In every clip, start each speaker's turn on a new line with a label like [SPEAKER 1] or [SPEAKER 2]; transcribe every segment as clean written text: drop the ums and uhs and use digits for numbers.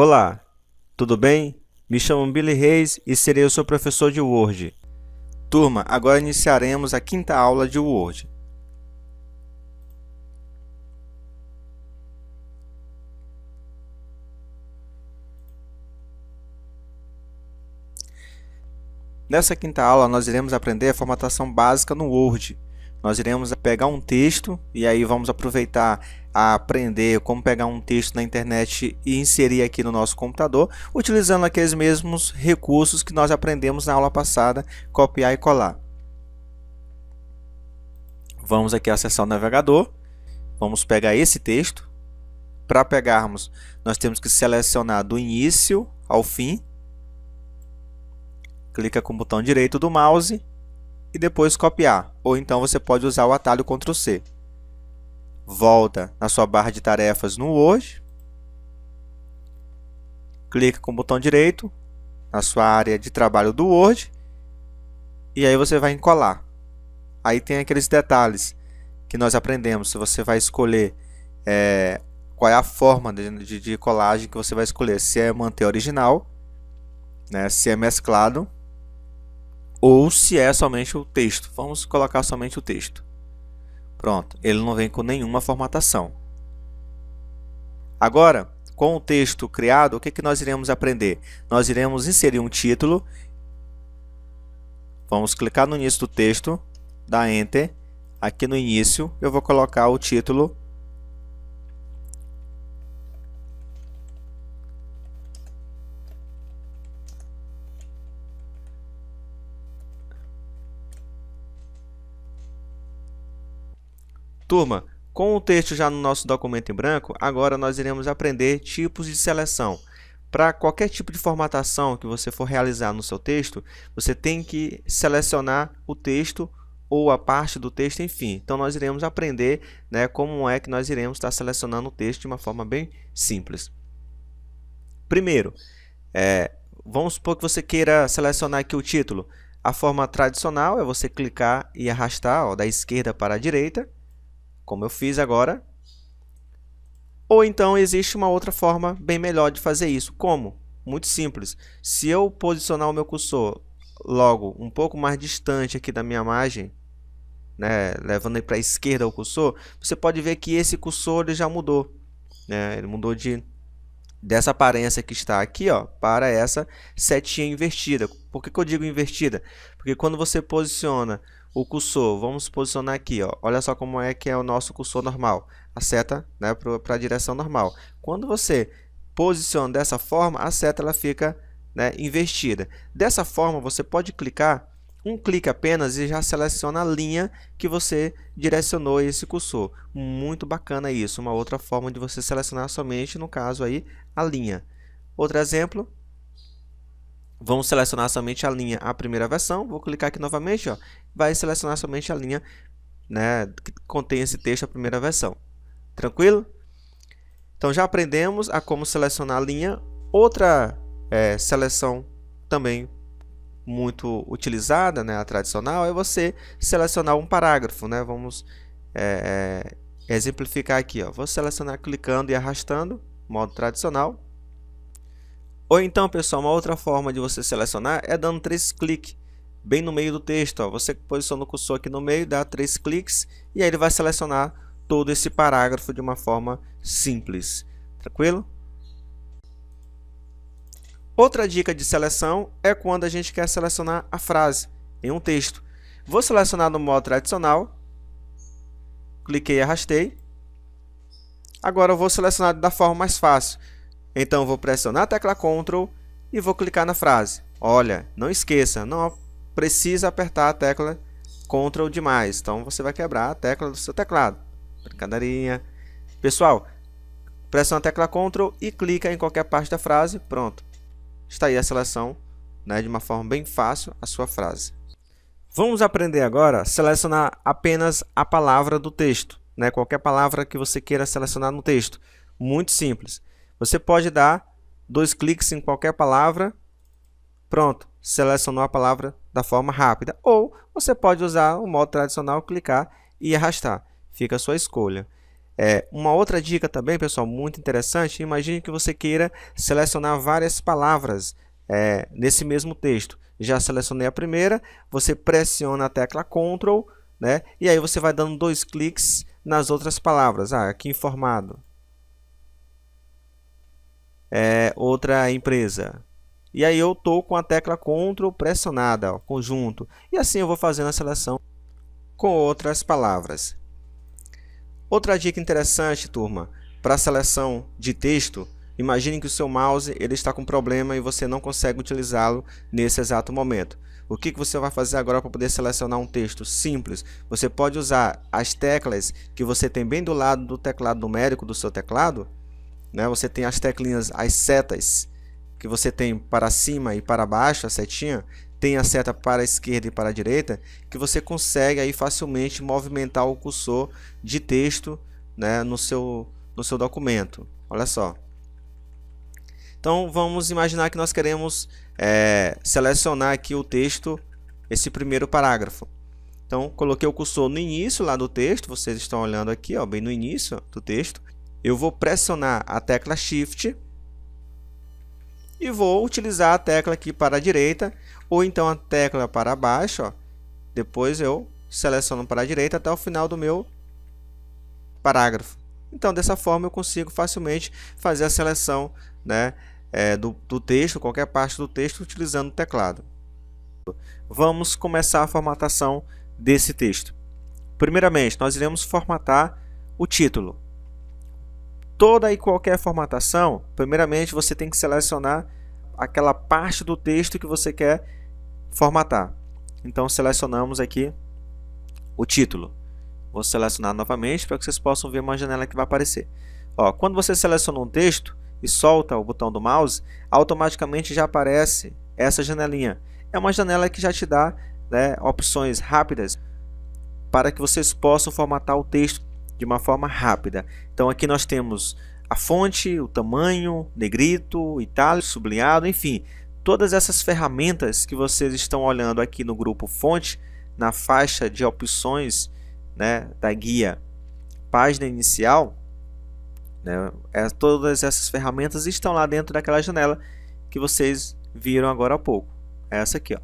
[SPEAKER 1] Olá, tudo bem? Me chamo Billy Reis e serei o seu professor de Word. Turma, agora iniciaremos a quinta aula de Word. Nessa quinta aula, nós iremos aprender a formatação básica no Word. Nós iremos pegar um texto e aí vamos aproveitar a aprender como pegar um texto na internet e inserir aqui no nosso computador, utilizando aqueles mesmos recursos que nós aprendemos na aula passada, copiar e colar. Vamos aqui acessar o navegador, vamos pegar esse texto. Para pegarmos, nós temos que selecionar do início ao fim. Clica com o botão direito do mouse e depois copiar, ou então você pode usar o atalho Ctrl C. Volta na sua barra de tarefas no Word, clica com o botão direito na sua área de trabalho do Word e aí você vai em colar. Aí tem aqueles detalhes que nós aprendemos, se você vai escolher qual é a forma de colagem que você vai escolher, se é manter original, né, se é mesclado, ou se é somente o texto. Vamos colocar somente o texto. Pronto, ele não vem com nenhuma formatação. Agora, com o texto criado, o que nós iremos aprender? Nós iremos inserir um título. Vamos clicar no início do texto, dar Enter. Aqui no início, eu vou colocar o título Turma, com o texto já no nosso documento em branco, agora nós iremos aprender tipos de seleção. Para qualquer tipo de formatação que você for realizar no seu texto, você tem que selecionar o texto ou a parte do texto, enfim. Então, nós iremos aprender, né, como é que nós iremos estar selecionando o texto de uma forma bem simples. Primeiro, vamos supor que você queira selecionar aqui o título. A forma tradicional é você clicar e arrastar da esquerda para a direita, como eu fiz agora. Ou então existe uma outra forma bem melhor de fazer isso. Como? Muito simples. Se eu posicionar o meu cursor logo um pouco mais distante aqui da minha margem, né, levando para a esquerda o cursor, você pode ver que esse cursor ele já mudou, né? Ele mudou dessa aparência que está aqui, ó, para essa setinha invertida. Por que eu digo invertida? Porque quando você posiciona o cursor, vamos posicionar aqui, ó, olha só como é que é o nosso cursor normal, a seta, né, para a direção normal. Quando você posiciona dessa forma, a seta ela fica, né, invertida. Dessa forma, você pode clicar, um clique apenas e já seleciona a linha que você direcionou esse cursor. Muito bacana isso, uma outra forma de você selecionar somente, no caso aí, a linha. Outro exemplo, vamos selecionar somente a linha, a primeira versão. Vou clicar aqui novamente, ó, vai selecionar somente a linha, né, que contém esse texto, a primeira versão. Tranquilo? Então, já aprendemos a como selecionar a linha. Outra seleção também muito utilizada, né, a tradicional, é você selecionar um parágrafo, né? Vamos exemplificar aqui, ó. Vou selecionar clicando e arrastando, modo tradicional. Ou então, pessoal, uma outra forma de você selecionar é dando 3 cliques bem no meio do texto, ó. Você posiciona o cursor aqui no meio, dá 3 cliques e aí ele vai selecionar todo esse parágrafo de uma forma simples. Tranquilo? Outra dica de seleção é quando a gente quer selecionar a frase em um texto. Vou selecionar no modo tradicional, cliquei e arrastei. Agora eu vou selecionar da forma mais fácil. Então, vou pressionar a tecla Ctrl e vou clicar na frase. Olha, não esqueça, não precisa apertar a tecla Ctrl demais. Então, você vai quebrar a tecla do seu teclado. Brincadeirinha. Pessoal, pressiona a tecla Ctrl e clica em qualquer parte da frase. Pronto. Está aí a seleção, né, de uma forma bem fácil, a sua frase. Vamos aprender agora a selecionar apenas a palavra do texto, né, qualquer palavra que você queira selecionar no texto. Muito simples. Você pode dar 2 cliques em qualquer palavra. Pronto, selecionou a palavra da forma rápida. Ou você pode usar o modo tradicional, clicar e arrastar. Fica a sua escolha. Uma outra dica também, pessoal, muito interessante, imagine que você queira selecionar várias palavras nesse mesmo texto. Já selecionei a primeira, você pressiona a tecla Ctrl, né? E aí você vai dando 2 cliques nas outras palavras. Aqui informado. Outra empresa. E aí eu estou com a tecla Ctrl pressionada, ó, conjunto. E assim eu vou fazendo a seleção com outras palavras. Outra dica interessante, turma, para a seleção de texto, imagine que o seu mouse ele está com problema e você não consegue utilizá-lo nesse exato momento. O que você vai fazer agora para poder selecionar um texto? Simples. Você pode usar as teclas que você tem bem do lado do teclado numérico do seu teclado, né? Você tem as teclinhas, as setas que você tem para cima e para baixo, a setinha, tem a seta para a esquerda e para a direita, que você consegue aí facilmente movimentar o cursor de texto, né, no seu documento. Olha só. Então vamos imaginar que nós queremos selecionar aqui o texto, esse primeiro parágrafo. Então coloquei o cursor no início lá do texto, vocês estão olhando aqui, ó, bem no início do texto. Eu vou pressionar a tecla Shift e vou utilizar a tecla aqui para a direita, ou então a tecla para baixo, ó. Depois eu seleciono para a direita até o final do meu parágrafo. Então, dessa forma, eu consigo facilmente fazer a seleção, né, do texto, qualquer parte do texto, utilizando o teclado. Vamos começar a formatação desse texto. Primeiramente, nós iremos formatar o título. Toda e qualquer formatação, primeiramente você tem que selecionar aquela parte do texto que você quer formatar. Então selecionamos aqui o título. Vou selecionar novamente para que vocês possam ver uma janela que vai aparecer. Ó, quando você seleciona um texto e solta o botão do mouse, automaticamente já aparece essa janelinha. É uma janela que já te dá, né, opções rápidas para que vocês possam formatar o texto de uma forma rápida. Então aqui nós temos a fonte, o tamanho, negrito, itálico, sublinhado, enfim, todas essas ferramentas que vocês estão olhando aqui no grupo fonte, na faixa de opções, né, da guia página inicial, né, todas essas ferramentas estão lá dentro daquela janela que vocês viram agora há pouco. Essa aqui, ó.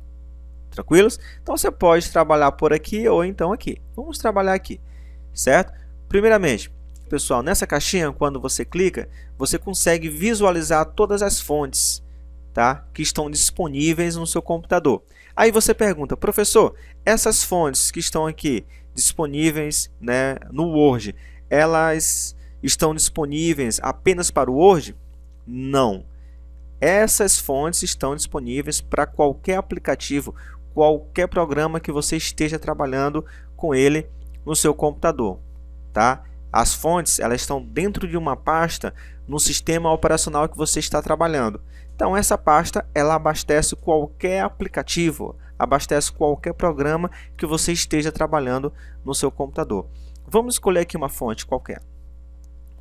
[SPEAKER 1] Tranquilos? Então você pode trabalhar por aqui ou então aqui. Vamos trabalhar aqui, certo? Primeiramente, pessoal, nessa caixinha, quando você clica, você consegue visualizar todas as fontes, tá, que estão disponíveis no seu computador. Aí você pergunta, professor, essas fontes que estão aqui disponíveis, né, no Word, elas estão disponíveis apenas para o Word? Não. Essas fontes estão disponíveis para qualquer aplicativo, qualquer programa que você esteja trabalhando com ele no seu computador. Tá? As fontes elas estão dentro de uma pasta no sistema operacional que você está trabalhando. Então essa pasta ela abastece qualquer aplicativo, abastece qualquer programa que você esteja trabalhando no seu computador. Vamos escolher aqui uma fonte qualquer.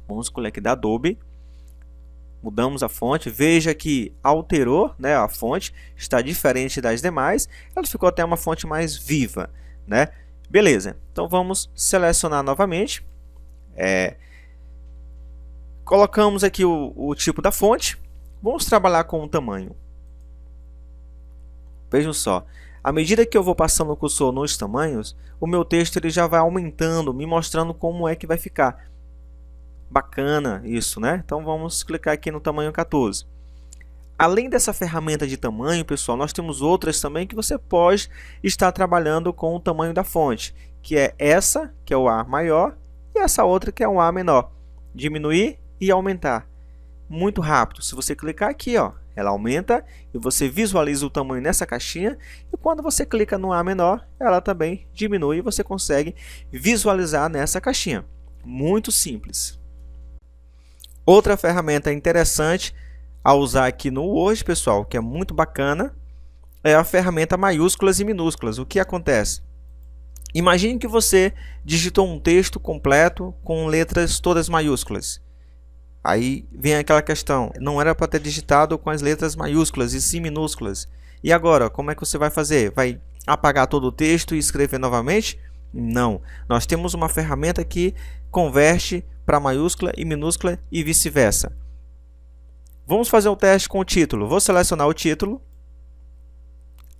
[SPEAKER 1] Vamos escolher aqui da Adobe. Mudamos a fonte, veja que alterou, né, a fonte, está diferente das demais, ela ficou até uma fonte mais viva, né? Beleza, então vamos selecionar novamente, colocamos aqui o tipo da fonte, vamos trabalhar com o tamanho. Vejam só, à medida que eu vou passando o cursor nos tamanhos, o meu texto ele já vai aumentando, me mostrando como é que vai ficar. Bacana isso, né? Então vamos clicar aqui no tamanho 14. Além dessa ferramenta de tamanho, pessoal, nós temos outras também que você pode estar trabalhando com o tamanho da fonte, que é essa, que é o A maior, e essa outra que é o A menor. Diminuir e aumentar. Muito rápido. Se você clicar aqui, ó, ela aumenta e você visualiza o tamanho nessa caixinha, e quando você clica no A menor, ela também diminui e você consegue visualizar nessa caixinha. Muito simples. Outra ferramenta interessante a usar aqui no Word, pessoal, que é muito bacana, é a ferramenta maiúsculas e minúsculas. O que acontece? Imagine que você digitou um texto completo com letras todas maiúsculas. Aí vem aquela questão, não era para ter digitado com as letras maiúsculas e sim minúsculas. E agora, como é que você vai fazer? Vai apagar todo o texto e escrever novamente? Não. Nós temos uma ferramenta que converte para maiúscula e minúscula e vice-versa. Vamos fazer um teste com o título. Vou selecionar o título.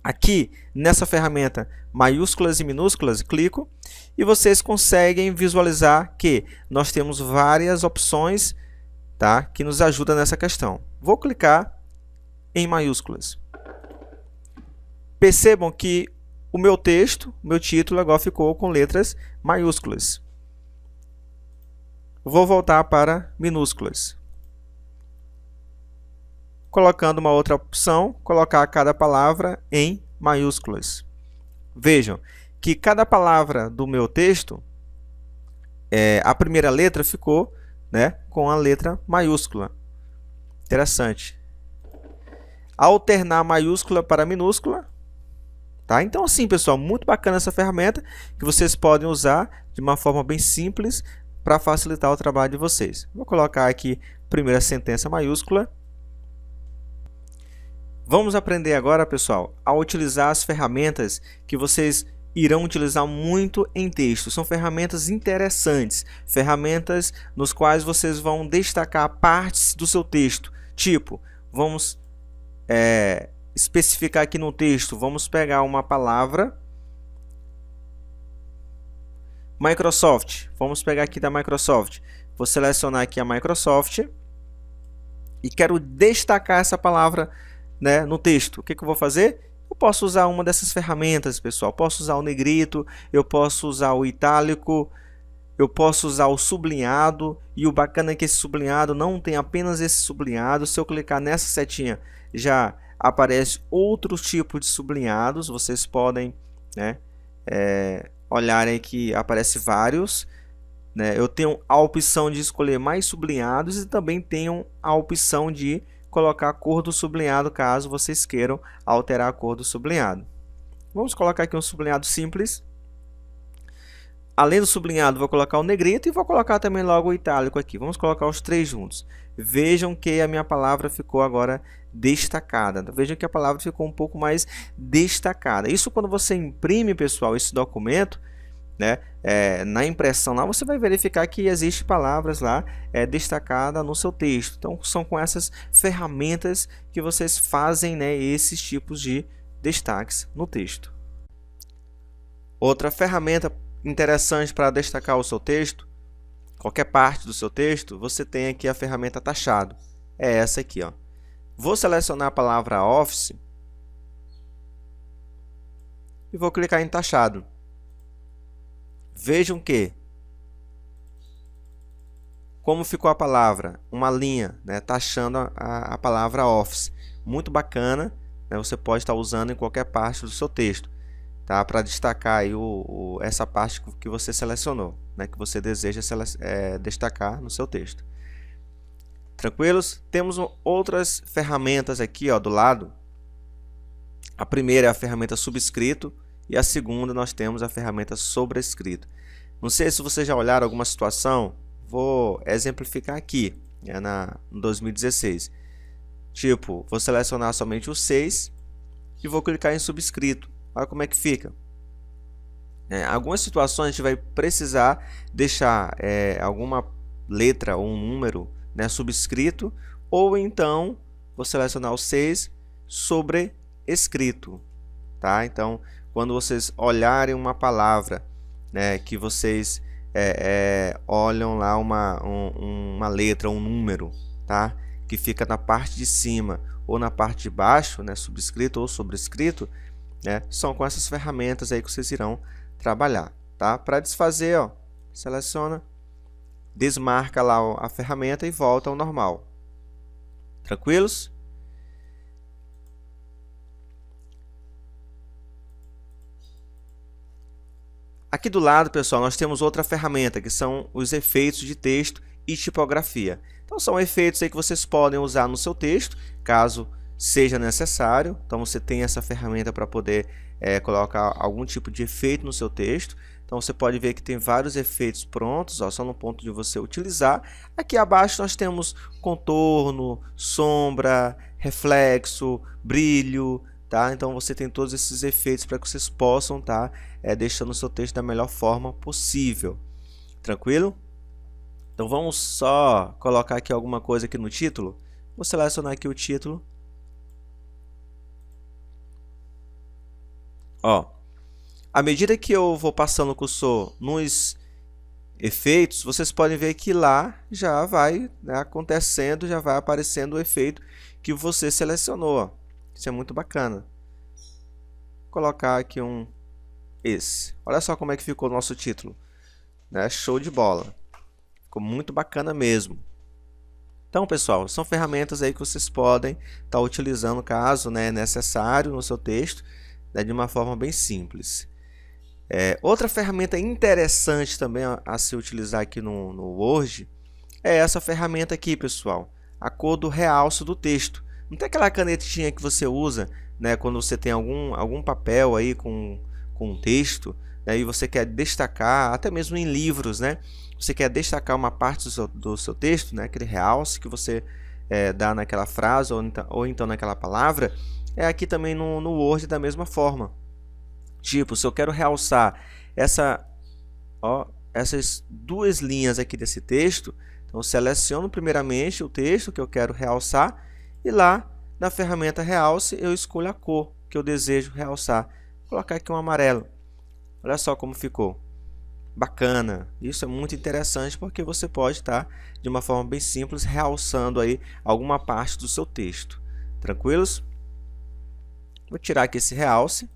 [SPEAKER 1] Aqui nessa ferramenta maiúsculas e minúsculas, clico e vocês conseguem visualizar que nós temos várias opções, tá, que nos ajudam nessa questão. Vou clicar em maiúsculas. Percebam que o meu texto, meu título agora ficou com letras maiúsculas. Vou voltar para minúsculas. Colocando uma outra opção, colocar cada palavra em maiúsculas. Vejam que cada palavra do meu texto, a primeira letra ficou, né, com a letra maiúscula. Interessante. Alternar maiúscula para minúscula. Tá? Então, assim, pessoal, muito bacana essa ferramenta que vocês podem usar de uma forma bem simples para facilitar o trabalho de vocês. Vou colocar aqui primeira sentença maiúscula. Vamos aprender agora, pessoal, a utilizar as ferramentas que vocês irão utilizar muito em texto. São ferramentas interessantes, ferramentas nos quais vocês vão destacar partes do seu texto. Tipo, vamos especificar aqui no texto, vamos pegar uma palavra, Microsoft. Vamos pegar aqui da Microsoft. Vou selecionar aqui a Microsoft e quero destacar essa palavra, né, no texto. O que eu vou fazer? Eu posso usar uma dessas ferramentas, pessoal. Posso usar o negrito, eu posso usar o itálico, eu posso usar o sublinhado. E o bacana é que esse sublinhado não tem apenas esse sublinhado. Se eu clicar nessa setinha, já aparece outros tipos de sublinhados. Vocês podem, né, olhar aí que aparece vários. Né? Eu tenho a opção de escolher mais sublinhados e também tenho a opção de colocar a cor do sublinhado, caso vocês queiram alterar a cor do sublinhado. Vamos colocar aqui um sublinhado simples. Além do sublinhado, vou colocar o negrito e vou colocar também logo o itálico aqui. Vamos colocar os três juntos. Vejam que a minha palavra ficou agora destacada. Vejam que a palavra ficou um pouco mais destacada. Isso quando você imprime, pessoal, esse documento, né, na impressão lá, você vai verificar que existe palavras lá destacada no seu texto. Então são com essas ferramentas que vocês fazem, né, esses tipos de destaques no texto. Outra ferramenta interessante para destacar o seu texto, qualquer parte do seu texto, você tem aqui a ferramenta tachado. É essa aqui, ó. Vou selecionar a palavra Office e vou clicar em tachado. Vejam que, como ficou a palavra, uma linha, né, taxando a palavra Office. Muito bacana, né, você pode estar usando em qualquer parte do seu texto, tá, para destacar aí essa parte que você selecionou, né, que você deseja destacar no seu texto. Tranquilos? Temos outras ferramentas aqui, ó, do lado. A primeira é a ferramenta subscrito. E a segunda nós temos a ferramenta sobrescrito. Não sei se vocês já olharam alguma situação, vou exemplificar aqui, no 2016. Tipo, vou selecionar somente o 6 e vou clicar em subscrito. Olha como é que fica. Algumas situações a gente vai precisar deixar alguma letra ou um número, né, subscrito, ou então vou selecionar o 6 sobrescrito. Tá? Então, quando vocês olharem uma palavra, né, que vocês olham lá uma letra, um número, tá, que fica na parte de cima ou na parte de baixo, né, subscrito ou sobrescrito, né, são com essas ferramentas aí que vocês irão trabalhar. Tá? Para desfazer, ó, seleciona, desmarca lá a ferramenta e volta ao normal. Tranquilos? Aqui do lado, pessoal, nós temos outra ferramenta, que são os efeitos de texto e tipografia. Então, são efeitos aí que vocês podem usar no seu texto, caso seja necessário. Então, você tem essa ferramenta para poder colocar algum tipo de efeito no seu texto. Então, você pode ver que tem vários efeitos prontos, ó, só no ponto de você utilizar. Aqui abaixo nós temos contorno, sombra, reflexo, brilho. Tá? Então você tem todos esses efeitos para que vocês possam estar deixando o seu texto da melhor forma possível. Tranquilo? Então vamos só colocar aqui alguma coisa aqui no título. Vou selecionar aqui o título. Ó, à medida que eu vou passando o cursor nos efeitos, vocês podem ver que lá já vai, né, acontecendo, já vai aparecendo o efeito que você selecionou. Ó. Isso é muito bacana. Vou colocar aqui esse. Olha só como é que ficou o nosso título. Né? Show de bola. Ficou muito bacana mesmo. Então, pessoal, são ferramentas aí que vocês podem estar utilizando caso, né, necessário no seu texto, né, de uma forma bem simples. Outra ferramenta interessante também a se utilizar aqui no Word é essa ferramenta aqui, pessoal, a cor do realce do texto. Não tem aquela canetinha que você usa, né, quando você tem algum papel aí com um texto, né, e você quer destacar, até mesmo em livros, né, você quer destacar uma parte do seu texto, né, aquele realce que você dá naquela frase ou então naquela palavra, é aqui também no Word da mesma forma. Tipo, se eu quero realçar essas duas linhas aqui desse texto, então eu seleciono primeiramente o texto que eu quero realçar e lá na ferramenta realce eu escolho a cor que eu desejo realçar. Vou colocar aqui um amarelo. Olha só como ficou. Bacana. Isso é muito interessante porque você pode estar de uma forma bem simples realçando aí alguma parte do seu texto. Tranquilos? Vou tirar aqui esse realce.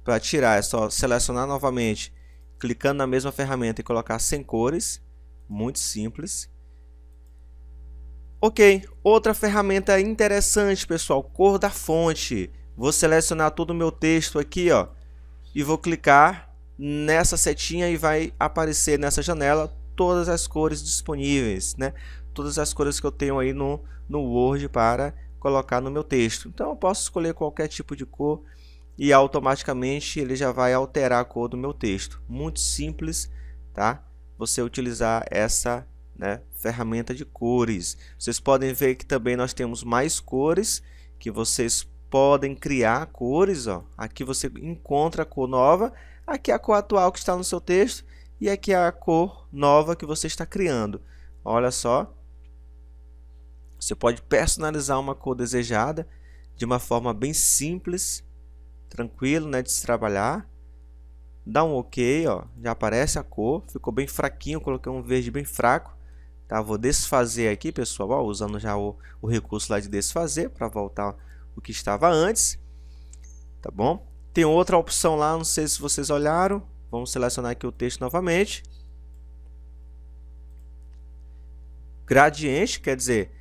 [SPEAKER 1] Para tirar é só selecionar novamente, clicando na mesma ferramenta e colocar sem cores. Muito simples. Ok, outra ferramenta interessante, pessoal, cor da fonte. Vou selecionar todo o meu texto aqui, ó, e vou clicar nessa setinha e vai aparecer nessa janela todas as cores disponíveis, né? Todas as cores que eu tenho aí no Word para colocar no meu texto. Então eu posso escolher qualquer tipo de cor e automaticamente ele já vai alterar a cor do meu texto. Muito simples, tá? Você utilizar essa, né, ferramenta de cores. Vocês podem ver que também nós temos mais cores que vocês podem criar cores. Ó. Aqui você encontra a cor nova, aqui a cor atual que está no seu texto e aqui a cor nova que você está criando. Olha só, você pode personalizar uma cor desejada de uma forma bem simples, tranquilo, né, de se trabalhar. Dá um OK, ó, já aparece a cor, ficou bem fraquinho, coloquei um verde bem fraco. Tá, vou desfazer aqui, pessoal, ó, usando já o recurso lá de desfazer para voltar o que estava antes. Tá bom? Tem outra opção lá, não sei se vocês olharam. Vamos selecionar aqui o texto novamente. Gradiente, quer dizer,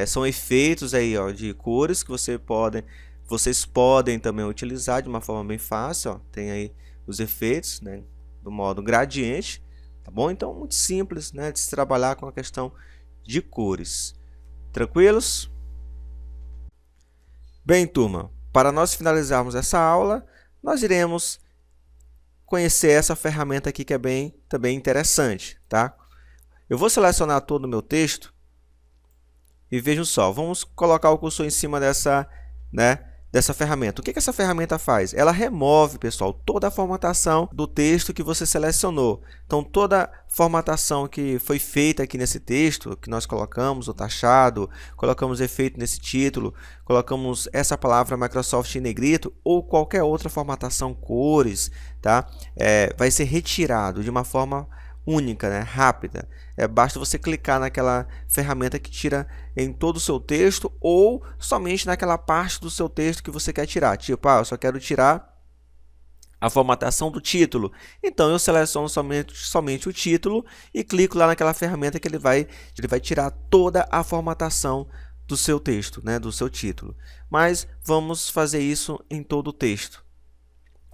[SPEAKER 1] são efeitos aí, ó, de cores que vocês podem também utilizar de uma forma bem fácil. Ó. Tem aí os efeitos, né, do modo gradiente. Tá bom? Então, muito simples, né, de se trabalhar com a questão de cores. Tranquilos? Bem, turma, para nós finalizarmos essa aula, nós iremos conhecer essa ferramenta aqui que é também interessante, tá? Eu vou selecionar todo o meu texto e vejam só, vamos colocar o cursor em cima dessa ferramenta. O que essa ferramenta faz? Ela remove, pessoal, toda a formatação do texto que você selecionou. Então, toda a formatação que foi feita aqui nesse texto, que nós colocamos o taxado, colocamos efeito nesse título, colocamos essa palavra Microsoft em negrito ou qualquer outra formatação, cores, tá? Vai ser retirado de uma forma única, né? Rápida. Basta você clicar naquela ferramenta que tira em todo o seu texto ou somente naquela parte do seu texto que você quer tirar. Tipo, eu só quero tirar a formatação do título. Então, eu seleciono somente o título e clico lá naquela ferramenta que ele vai tirar toda a formatação do seu texto, né? Do seu título. Mas vamos fazer isso em todo o texto.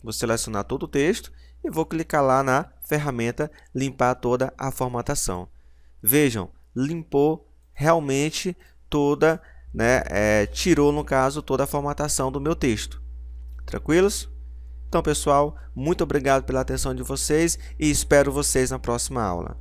[SPEAKER 1] Vou selecionar todo o texto e vou clicar lá na ferramenta limpar toda a formatação. Vejam, limpou realmente toda, né, tirou no caso toda a formatação do meu texto. Tranquilos? Então, pessoal, muito obrigado pela atenção de vocês e espero vocês na próxima aula.